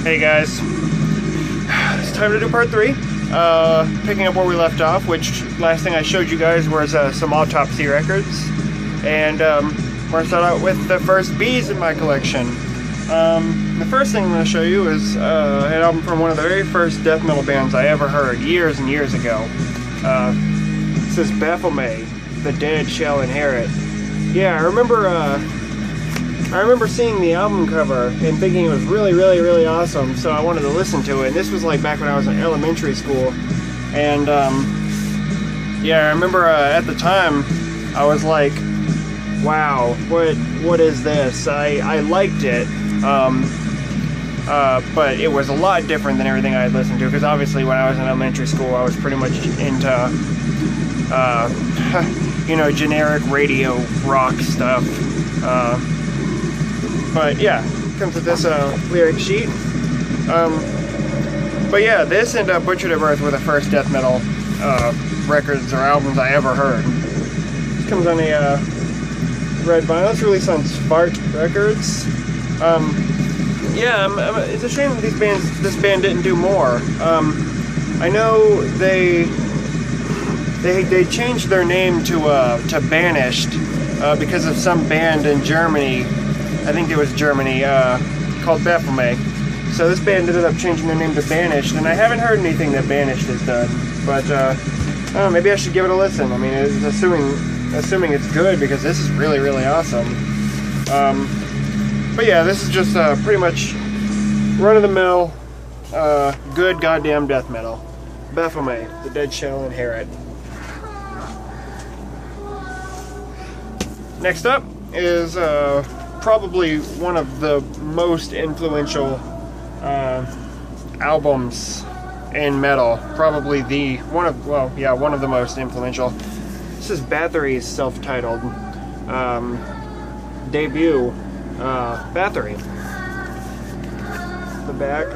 Hey guys, it's time to do part 3. Picking up where we left off, which last thing I showed you guys was some Autopsy records. And we're going to start out with the first B's in my collection. The first thing I'm going to show you is an album from one of the very first death metal bands I ever heard, years and years ago. This is Baphomet, The Dead Shall Inherit. Yeah, I remember seeing the album cover and thinking it was really awesome, so I wanted to listen to it. And this was like back when I was in elementary school. And yeah, I remember at the time I was like, wow, what is this? I liked it, but it was a lot different than everything I had listened to, because obviously when I was in elementary school I was pretty much into you know, generic radio rock stuff. But yeah, comes with this lyric sheet. But yeah, this and Butchered at Birth were the first death metal records or albums I ever heard. This comes on a red vinyl. It's released on Spark Records. Yeah, it's a shame this band didn't do more. I know they changed their name to Banished because of some band in Germany. I think it was Germany, called Baphomet. So this band ended up changing their name to Banished, and I haven't heard anything that Banished has done. But I don't know, maybe I should give it a listen. I mean, it's assuming it's good, because this is really awesome. But yeah, this is just pretty much run-of-the-mill, good goddamn death metal. Baphomet, The Dead Shall Inherit. Next up is probably one of the most influential albums in metal. Probably one of the most influential. This is Bathory's self-titled debut, Bathory. The back.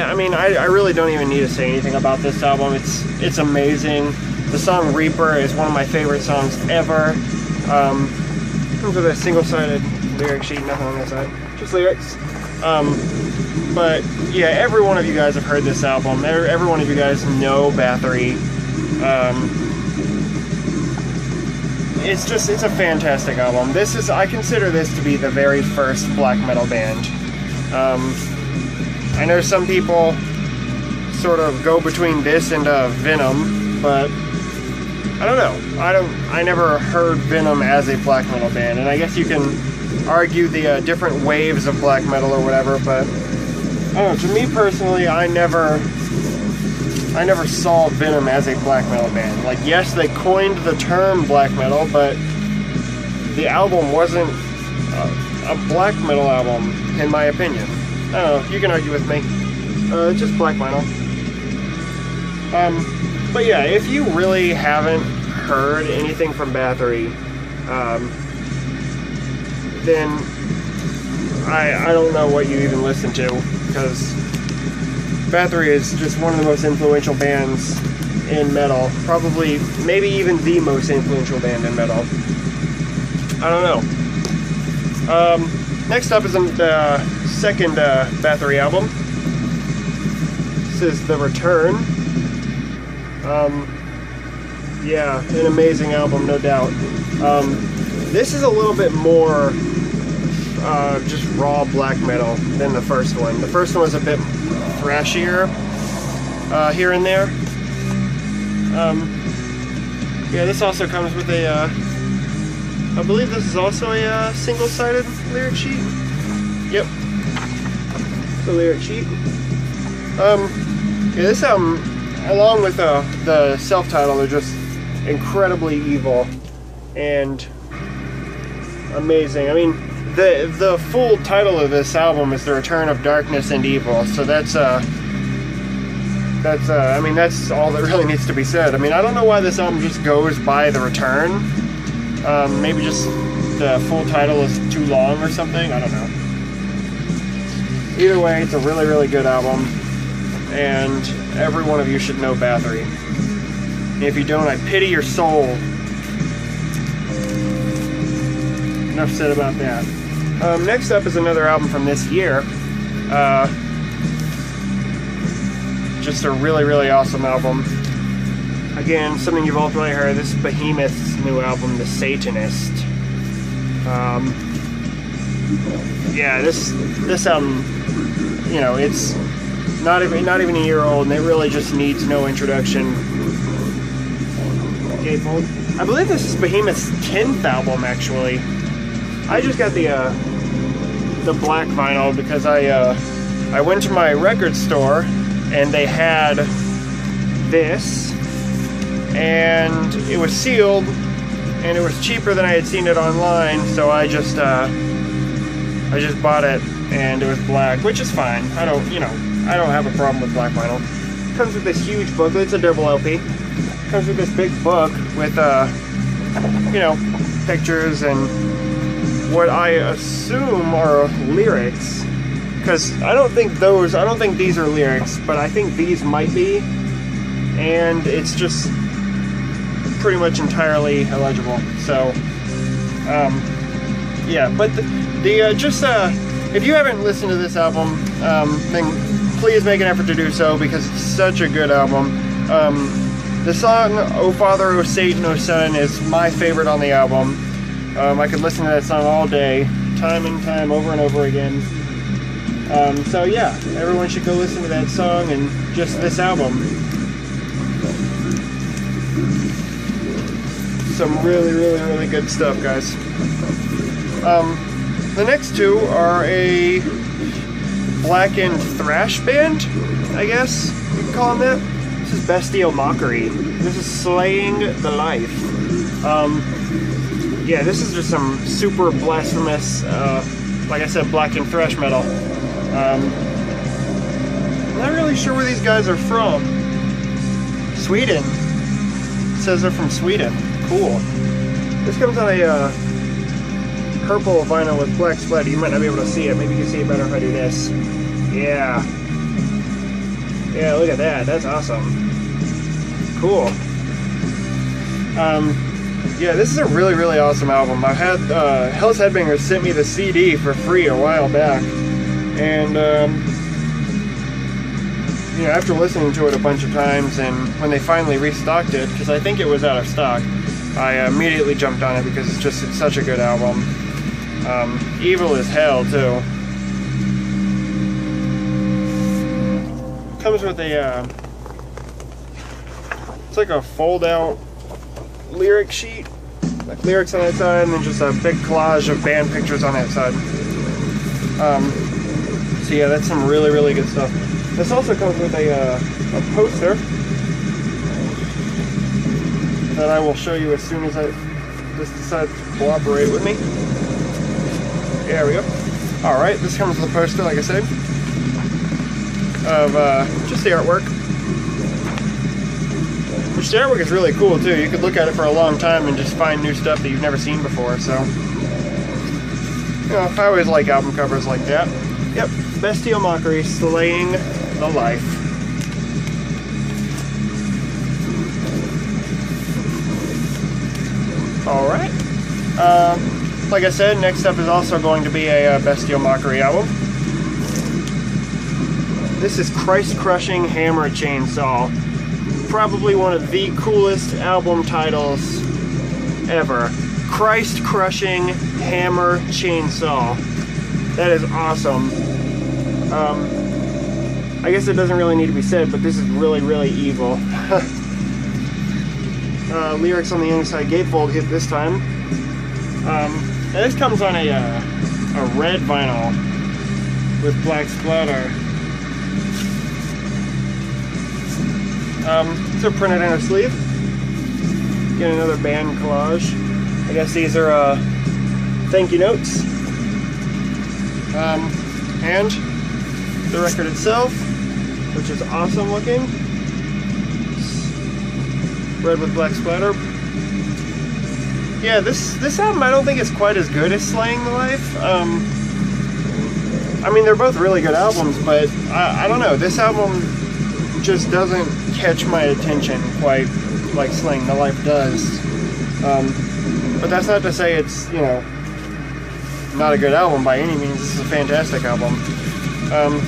I mean, I really don't even need to say anything about this album. It's amazing. The song Reaper is one of my favorite songs ever. Comes with a single-sided lyric sheet, nothing on this side, just lyrics. But yeah, every one of you guys have heard this album. Every one of you guys know Bathory. It's a fantastic album. I consider this to be the very first black metal band. I know some people sort of go between this and Venom, but I don't know. I never heard Venom as a black metal band, and I guess you can argue the different waves of black metal or whatever, but I don't know. To me personally, I never saw Venom as a black metal band. Like, yes, they coined the term black metal, but the album wasn't a black metal album, in my opinion. I don't know. You can argue with me. It's just black vinyl. But yeah, if you really haven't heard anything from Bathory, then I don't know what you even listen to, because Bathory is just one of the most influential bands in metal. Probably, maybe even the most influential band in metal. I don't know. Next up is the second Bathory album. This is The Return. Yeah, an amazing album, no doubt. This is a little bit more just raw black metal than the first one. The first one was a bit thrashier here and there. Yeah, this also comes with a I believe this is also a single-sided lyric sheet. Yep, the lyric sheet. Yeah, this album, along with the self-title, are just incredibly evil and amazing. I mean, the full title of this album is The Return of Darkness and Evil, so that's I mean, that's all that really needs to be said. I mean, I don't know why this album just goes by The Return. Maybe just the full title is too long or something, I don't know. Either way, it's a really good album, and every one of you should know Bathory. And if you don't, I pity your soul. Enough said about that. Next up is another album from this year. Just a really, really awesome album. Again, something you've all probably heard. This is Behemoth's new album, The Satanist. Yeah, this album, you know, it's not even a year old, and it really just needs no introduction. Gatefold. I believe this is Behemoth's 10th album, actually. I just got the black vinyl because I went to my record store and they had this, and it was sealed and it was cheaper than I had seen it online, so I just bought it, and it was black, which is fine. I don't have a problem with black vinyl. It comes with this huge booklet. It's a double LP. It comes with this big book with pictures and what I assume are lyrics, because I don't think these are lyrics, but I think these might be, and it's just pretty much entirely illegible. So yeah, but if you haven't listened to this album, then please make an effort to do so, because it's such a good album. The song "O Father, O Satan, O Son" is my favorite on the album. I could listen to that song all day, time and time, over and over again. So yeah, everyone should go listen to that song and just this album. Some really, really, really good stuff, guys. The next two are a blackened thrash band, I guess you can call them that. This is Bestial Mockery. This is Slaying the Life. Yeah, this is just some super blasphemous, like I said, blackened thrash metal. I'm not really sure where these guys are from. Sweden. It says they're from Sweden. Cool. This comes on a purple vinyl with black splatter. You might not be able to see it. Maybe you can see it better if I do this. Yeah. Yeah, look at that. That's awesome. Cool. Yeah, this is a really, really awesome album. I've had Hell's Headbangers sent me the CD for free a while back, and you know, after listening to it a bunch of times, and when they finally restocked it, because I think it was out of stock, I immediately jumped on it because it's such a good album. Evil as hell too. Comes with a it's like a fold-out lyric sheet, like lyrics on that side, and then just a big collage of band pictures on that side. So yeah, that's some really, really good stuff. This also comes with a poster that I will show you as soon as this decides to cooperate with me. There we go. Alright, this comes with a poster, like I said, of just the artwork. Which the artwork is really cool too. You could look at it for a long time and just find new stuff that you've never seen before, so you know, I always like album covers like that. Yep, Bestial Mockery, Slaying the Life. Alright. Like I said, next up is also going to be a Bestial Mockery album. This is Christ Crushing Hammer Chainsaw. Probably one of the coolest album titles ever. Christ Crushing Hammer Chainsaw. That is awesome. I guess it doesn't really need to be said, but this is really, really evil. Lyrics on the inside gatefold hit this time. And this comes on a red vinyl with black splatter. So printed in a sleeve. Get another band collage. I guess these are thank you notes. And the record itself, which is awesome looking. Red with black splatter. Yeah, this album I don't think is quite as good as Slaying the Life. I mean, they're both really good albums, but I don't know. This album just doesn't catch my attention quite like Slaying the Life does. But that's not to say it's, you know, not a good album by any means. This is a fantastic album.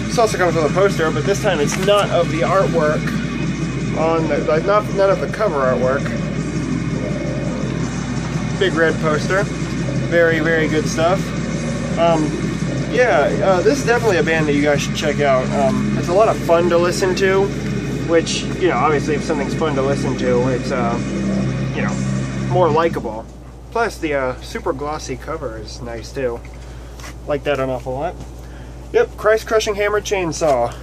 This also comes with a poster, but this time it's not of the artwork on the, like, not of the cover artwork. Big red poster. Very, very good stuff. This is definitely a band that you guys should check out. It's a lot of fun to listen to, which, you know, obviously if something's fun to listen to, it's, you know, more likable. Plus, the super glossy cover is nice too. Like that an awful lot. Yep, Christ Crushing Hammer Chainsaw.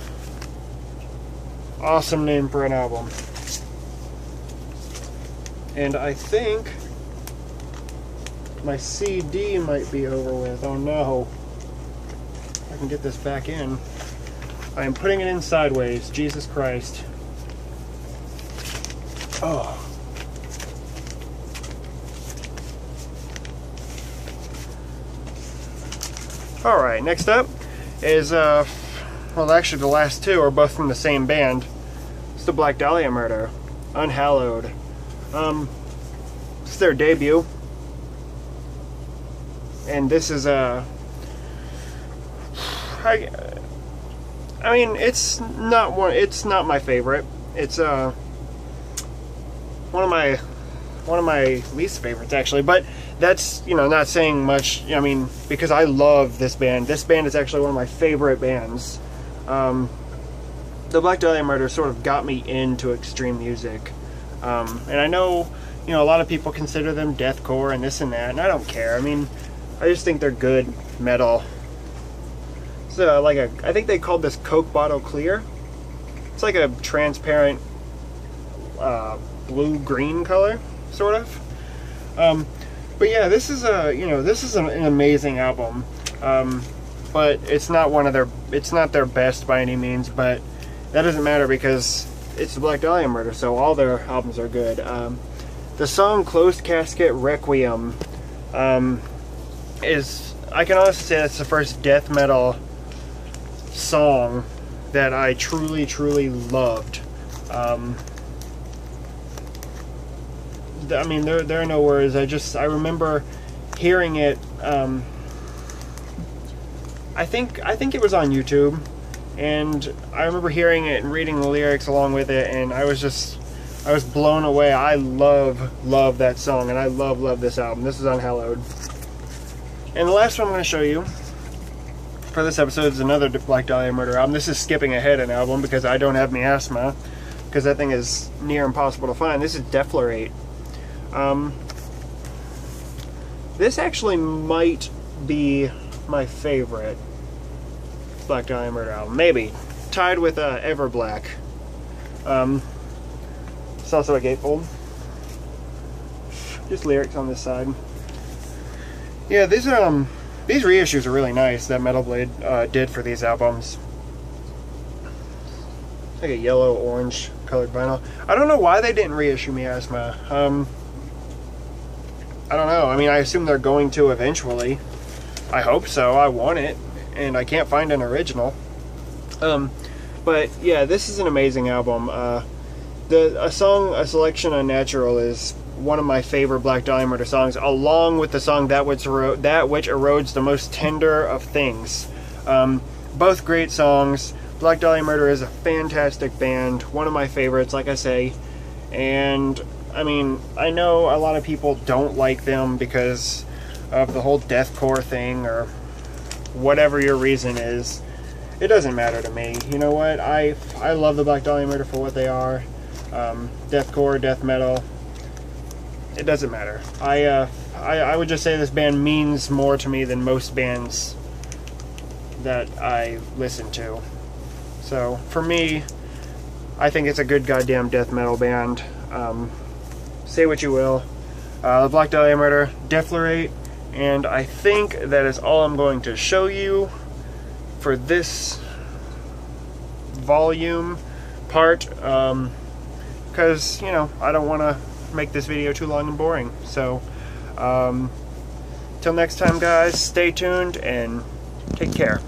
Awesome name for an album. And I think my CD might be over with. Oh no. I can get this back in. I am putting it in sideways. Jesus Christ. Oh. Alright, next up is, well, actually the last two are both from the same band. It's the Black Dahlia Murder. Unhallowed. It's their debut. And this is, I mean, it's not my favorite. It's, one of my least favorites, actually, but that's, you know, not saying much. I mean, because I love this band. This band is actually one of my favorite bands. The Black Dahlia Murder sort of got me into extreme music. And I know, you know, a lot of people consider them deathcore and this and that, and I don't care. I mean, I just think they're good metal. So, like I think they called this Coke Bottle Clear. It's like a transparent blue-green color, sort of. But yeah, this is an amazing album. But it's not their best by any means, but that doesn't matter because it's the Black Dahlia Murder, so all their albums are good. The song Closed Casket Requiem is, I can honestly say that's the first death metal song that I truly, truly loved. I mean, there are no words. I remember hearing it. I think it was on YouTube, and I remember hearing it and reading the lyrics along with it, and I was blown away. I love that song, and I love this album. This is Unhallowed. And the last one I'm going to show you for this episode is another Black Dahlia Murder album. This is skipping ahead an album because I don't have miasma, because that thing is near impossible to find. This is Deflorate. This actually might be my favorite Black Dahlia Murder album. Maybe. Tied with Everblack. It's also a gatefold. Just lyrics on this side. Yeah, these reissues are really nice that Metal Blade did for these albums. Like a yellow-orange colored vinyl. I don't know why they didn't reissue Miasma. I don't know. I mean, I assume they're going to eventually. I hope so. I want it, and I can't find an original. But yeah, this is an amazing album. A selection Unnatural is one of my favorite Black Dahlia Murder songs, along with the song That Which Erodes the Most Tender of Things. Both great songs. Black Dahlia Murder is a fantastic band, one of my favorites, like I say. And I mean, I know a lot of people don't like them because of the whole deathcore thing, or whatever your reason is. It doesn't matter to me. You know what? I love the Black Dahlia Murder for what they are. Deathcore, death metal. It doesn't matter. I would just say this band means more to me than most bands that I listen to. So for me, I think it's a good goddamn death metal band. Say what you will. The Black Dahlia Murder, Deflorate, and I think that is all I'm going to show you for this volume part, because, you know, I don't want to make this video too long and boring. So, till next time, guys, stay tuned and take care.